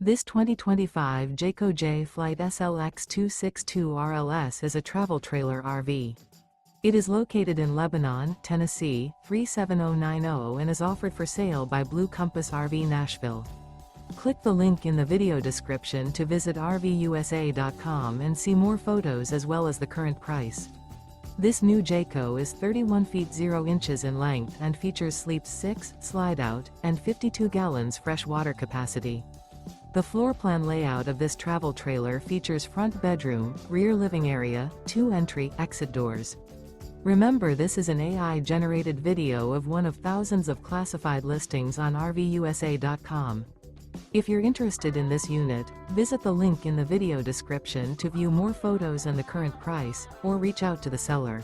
This 2025 Jayco Jay Flight SLX 262 RLS is a travel trailer RV. It is located in Lebanon, Tennessee, 37090 and is offered for sale by Blue Compass RV Nashville. Click the link in the video description to visit RVUSA.com and see more photos as well as the current price. This new Jayco is 31 feet 0 inches in length and features sleeps 6, slide-out, and 52 gallons fresh water capacity. The floor plan layout of this travel trailer features front bedroom, rear living area, 2 entry/exit doors. Remember, this is an AI-generated video of one of thousands of classified listings on RVUSA.com. If you're interested in this unit, visit the link in the video description to view more photos and the current price, or reach out to the seller.